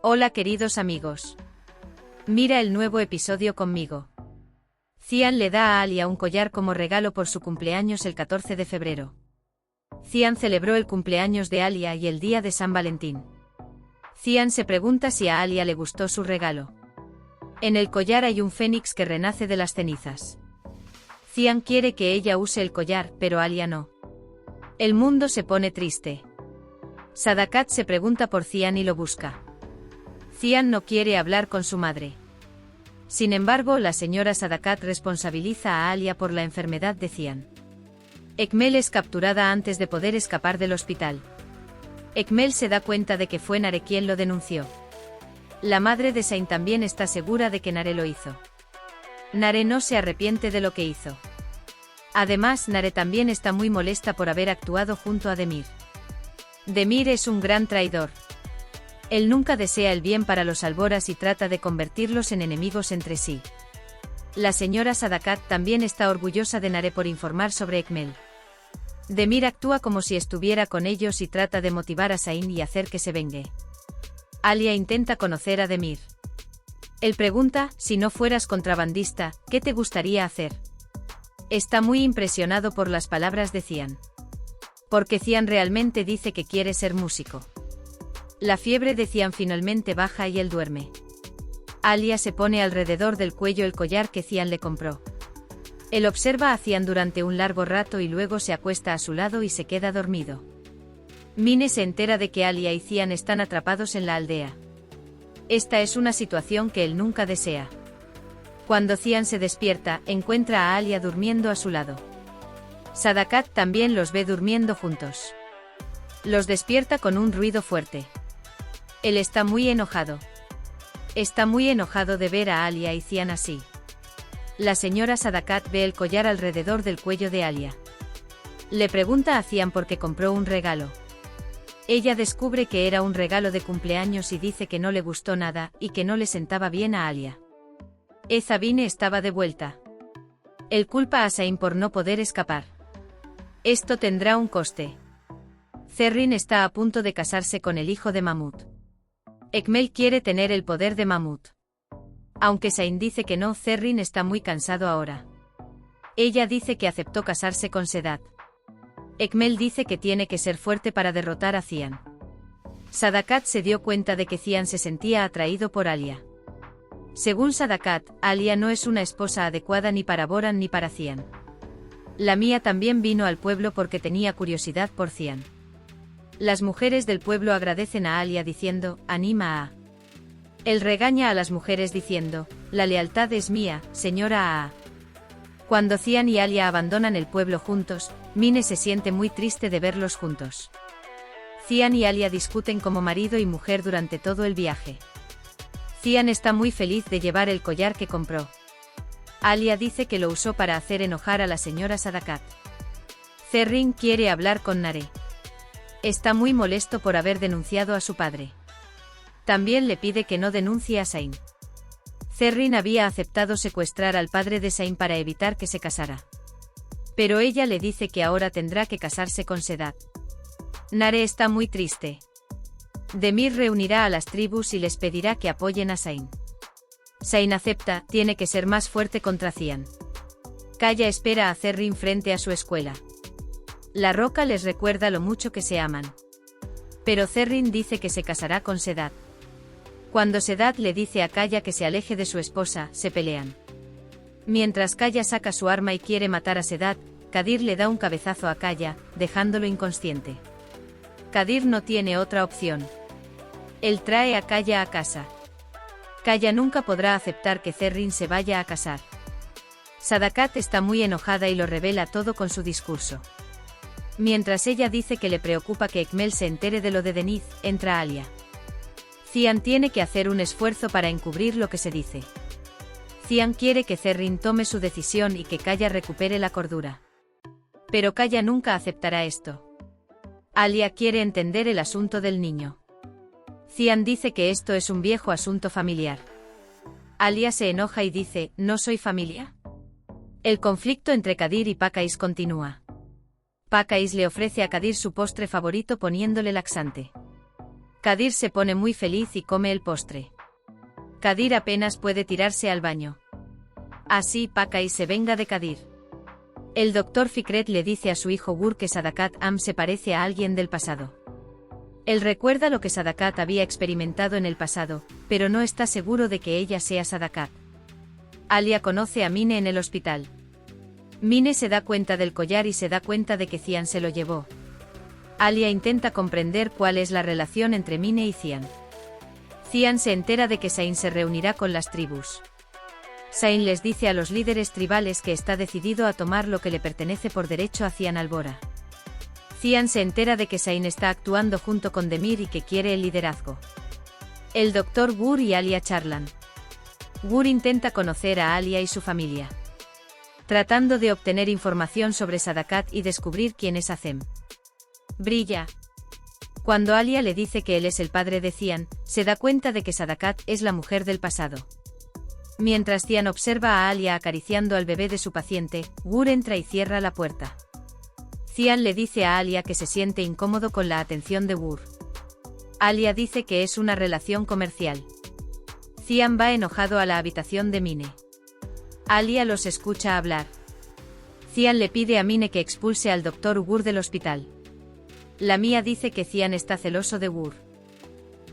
Hola queridos amigos. Mira el nuevo episodio conmigo. Cian le da a Alia un collar como regalo por su cumpleaños el 14 de febrero. Cian celebró el cumpleaños de Alia y el día de San Valentín. Cian se pregunta si a Alia le gustó su regalo. En el collar hay un fénix que renace de las cenizas. Cian quiere que ella use el collar, pero Alia no. El mundo se pone triste. Sadakat se pregunta por Cian y lo busca. Cian no quiere hablar con su madre. Sin embargo, la señora Sadakat responsabiliza a Alia por la enfermedad de Cian. Ekmel es capturada antes de poder escapar del hospital. Ekmel se da cuenta de que fue Nare quien lo denunció. La madre de Zayn también está segura de que Nare lo hizo. Nare no se arrepiente de lo que hizo. Además, Nare también está muy molesta por haber actuado junto a Demir. Demir es un gran traidor. Él nunca desea el bien para los Alboras y trata de convertirlos en enemigos entre sí. La señora Sadakat también está orgullosa de Nare por informar sobre Ekmel. Demir actúa como si estuviera con ellos y trata de motivar a Zayn y hacer que se vengue. Alia intenta conocer a Demir. Él pregunta, si no fueras contrabandista, ¿qué te gustaría hacer? Está muy impresionado por las palabras de Cian. Porque Cian realmente dice que quiere ser músico. La fiebre de Cian finalmente baja y él duerme. Alia se pone alrededor del cuello el collar que Cian le compró. Él observa a Cian durante un largo rato y luego se acuesta a su lado y se queda dormido. Mine se entera de que Alia y Cian están atrapados en la aldea. Esta es una situación que él nunca desea. Cuando Cian se despierta, encuentra a Alia durmiendo a su lado. Sadakat también los ve durmiendo juntos. Los despierta con un ruido fuerte. Él está muy enojado. Está muy enojado de ver a Alia y Cian así. La señora Sadakat ve el collar alrededor del cuello de Alia. Le pregunta a Cian por qué compró un regalo. Ella descubre que era un regalo de cumpleaños y dice que no le gustó nada y que no le sentaba bien a Alia. Ezabine estaba de vuelta. Él culpa a Zayn por no poder escapar. Esto tendrá un coste. Zerrin está a punto de casarse con el hijo de Mahmud. Ekmel quiere tener el poder de Mahmud. Aunque Zayn dice que no, Zerrin está muy cansado ahora. Ella dice que aceptó casarse con Sedat. Ekmel dice que tiene que ser fuerte para derrotar a Cian. Sadakat se dio cuenta de que Cian se sentía atraído por Alia. Según Sadakat, Alia no es una esposa adecuada ni para Boran ni para Cian. La mía también vino al pueblo porque tenía curiosidad por Cian. Las mujeres del pueblo agradecen a Alia diciendo, anima a. Él regaña a las mujeres diciendo, la lealtad es mía, señora A. Cuando Cian y Alia abandonan el pueblo juntos, Mine se siente muy triste de verlos juntos. Cian y Alia discuten como marido y mujer durante todo el viaje. Cian está muy feliz de llevar el collar que compró. Alia dice que lo usó para hacer enojar a la señora Sadakat. Zerrin quiere hablar con Nare. Está muy molesto por haber denunciado a su padre. También le pide que no denuncie a Zayn. Zerrin había aceptado secuestrar al padre de Zayn para evitar que se casara. Pero ella le dice que ahora tendrá que casarse con Sedat. Nare está muy triste. Demir reunirá a las tribus y les pedirá que apoyen a Zayn. Zayn acepta, tiene que ser más fuerte contra Cian. Kaya espera a Zerrin frente a su escuela. La roca les recuerda lo mucho que se aman. Pero Zerrin dice que se casará con Sedat. Cuando Sedat le dice a Kaya que se aleje de su esposa, se pelean. Mientras Kaya saca su arma y quiere matar a Sedat, Kadir le da un cabezazo a Kaya, dejándolo inconsciente. Kadir no tiene otra opción. Él trae a Kaya a casa. Kaya nunca podrá aceptar que Zerrin se vaya a casar. Sadakat está muy enojada y lo revela todo con su discurso. Mientras ella dice que le preocupa que Ekmel se entere de lo de Deniz, entra Alia. Cian tiene que hacer un esfuerzo para encubrir lo que se dice. Cian quiere que Zerrin tome su decisión y que Kaya recupere la cordura. Pero Kaya nunca aceptará esto. Alia quiere entender el asunto del niño. Cian dice que esto es un viejo asunto familiar. Alia se enoja y dice, ¿no soy familia? El conflicto entre Kadir y Pakais continúa. Pakais le ofrece a Kadir su postre favorito poniéndole laxante. Kadir se pone muy feliz y come el postre. Kadir apenas puede tirarse al baño. Así Pakay se venga de Kadir. El doctor Fikret le dice a su hijo Gur que Sadakat Am se parece a alguien del pasado. Él recuerda lo que Sadakat había experimentado en el pasado, pero no está seguro de que ella sea Sadakat. Alia conoce a Mine en el hospital. Mine se da cuenta del collar y se da cuenta de que Cian se lo llevó. Alia intenta comprender cuál es la relación entre Mine y Cian. Cian se entera de que Zain se reunirá con las tribus. Zain les dice a los líderes tribales que está decidido a tomar lo que le pertenece por derecho a Cian Albora. Cian se entera de que Zain está actuando junto con Demir y que quiere el liderazgo. El doctor Gur y Alia charlan. Gur intenta conocer a Alia y su familia, tratando de obtener información sobre Sadakat y descubrir quién es Azem. Brilla. Cuando Alia le dice que él es el padre de Cian, se da cuenta de que Sadakat es la mujer del pasado. Mientras Cian observa a Alia acariciando al bebé de su paciente, Gur entra y cierra la puerta. Cian le dice a Alia que se siente incómodo con la atención de Gur. Alia dice que es una relación comercial. Cian va enojado a la habitación de Mine. Alia los escucha hablar. Cian le pide a Mine que expulse al doctor Gur del hospital. Lamia dice que Cian está celoso de Gur.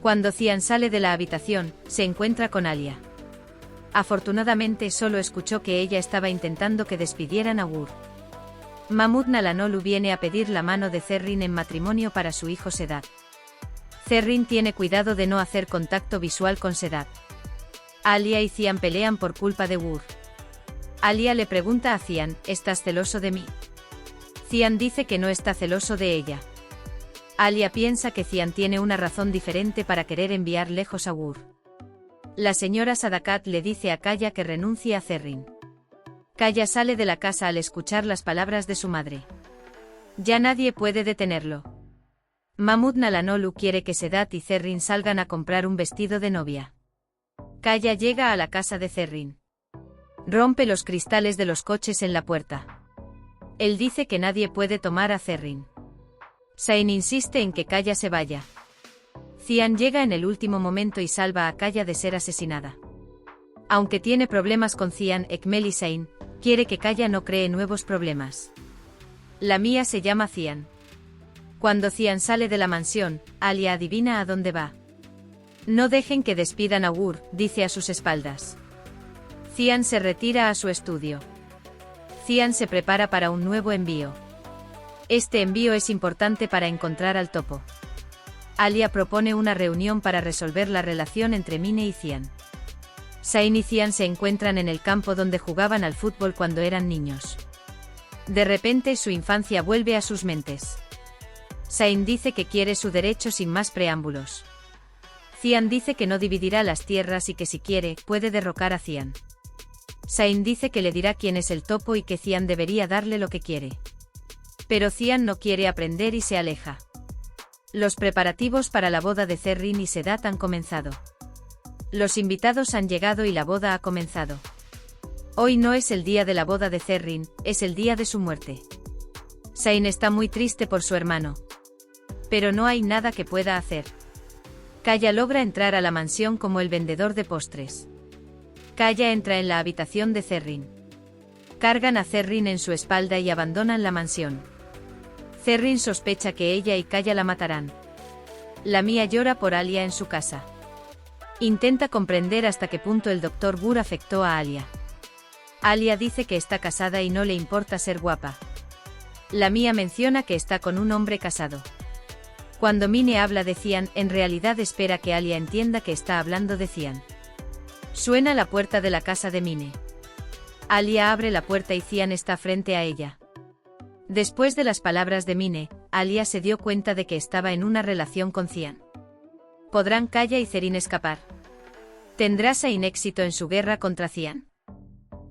Cuando Cian sale de la habitación, se encuentra con Alia. Afortunadamente solo escuchó que ella estaba intentando que despidieran a Gur. Mahmud Nalanolu viene a pedir la mano de Zerrin en matrimonio para su hijo Sedat. Zerrin tiene cuidado de no hacer contacto visual con Sedat. Alia y Cian pelean por culpa de Gur. Alia le pregunta a Cian, ¿estás celoso de mí? Cian dice que no está celoso de ella. Alia piensa que Cian tiene una razón diferente para querer enviar lejos a Gur. La señora Sadakat le dice a Kaya que renuncie a Zerrin. Kaya sale de la casa al escuchar las palabras de su madre. Ya nadie puede detenerlo. Mahmud Nalanolu quiere que Sedat y Zerrin salgan a comprar un vestido de novia. Kaya llega a la casa de Zerrin. Rompe los cristales de los coches en la puerta. Él dice que nadie puede tomar a Zerrin. Zain insiste en que Kaya se vaya. Cian llega en el último momento y salva a Kaya de ser asesinada. Aunque tiene problemas con Cian, Ekmel y Zain, quiere que Kaya no cree nuevos problemas. Lamia se llama Cian. Cuando Cian sale de la mansión, Alia adivina a dónde va. No dejen que despidan a Gur, dice a sus espaldas. Cian se retira a su estudio. Cian se prepara para un nuevo envío. Este envío es importante para encontrar al topo. Alia propone una reunión para resolver la relación entre Mine y Cian. Zain y Cian se encuentran en el campo donde jugaban al fútbol cuando eran niños. De repente su infancia vuelve a sus mentes. Zain dice que quiere su derecho sin más preámbulos. Cian dice que no dividirá las tierras y que si quiere, puede derrocar a Cian. Zain dice que le dirá quién es el topo y que Cian debería darle lo que quiere. Pero Cian no quiere aprender y se aleja. Los preparativos para la boda de Zerrin y Sedat han comenzado. Los invitados han llegado y la boda ha comenzado. Hoy no es el día de la boda de Zerrin, es el día de su muerte. Zain está muy triste por su hermano. Pero no hay nada que pueda hacer. Kaya logra entrar a la mansión como el vendedor de postres. Kaya entra en la habitación de Zerrin. Cargan a Zerrin en su espalda y abandonan la mansión. Zerrin sospecha que ella y Kaya la matarán. Lamia llora por Alia en su casa. Intenta comprender hasta qué punto el Dr. Gur afectó a Alia. Alia dice que está casada y no le importa ser guapa. Lamia menciona que está con un hombre casado. Cuando Mine habla de Cian, en realidad espera que Alia entienda que está hablando de Cian. Suena la puerta de la casa de Mine. Alia abre la puerta y Cian está frente a ella. Después de las palabras de Mine, Alia se dio cuenta de que estaba en una relación con Cian. ¿Podrán Kaya y Zerrin escapar? ¿Tendrá Zain éxito en su guerra contra Cian?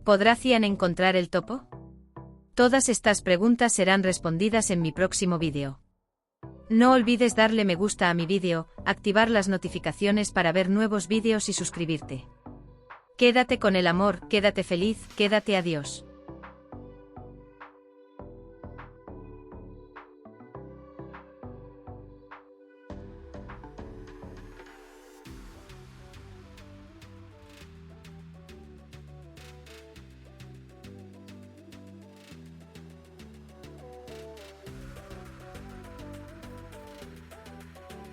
¿Podrá Cian encontrar el topo? Todas estas preguntas serán respondidas en mi próximo vídeo. No olvides darle me gusta a mi vídeo, activar las notificaciones para ver nuevos vídeos y suscribirte. Quédate con el amor, quédate feliz, quédate adiós.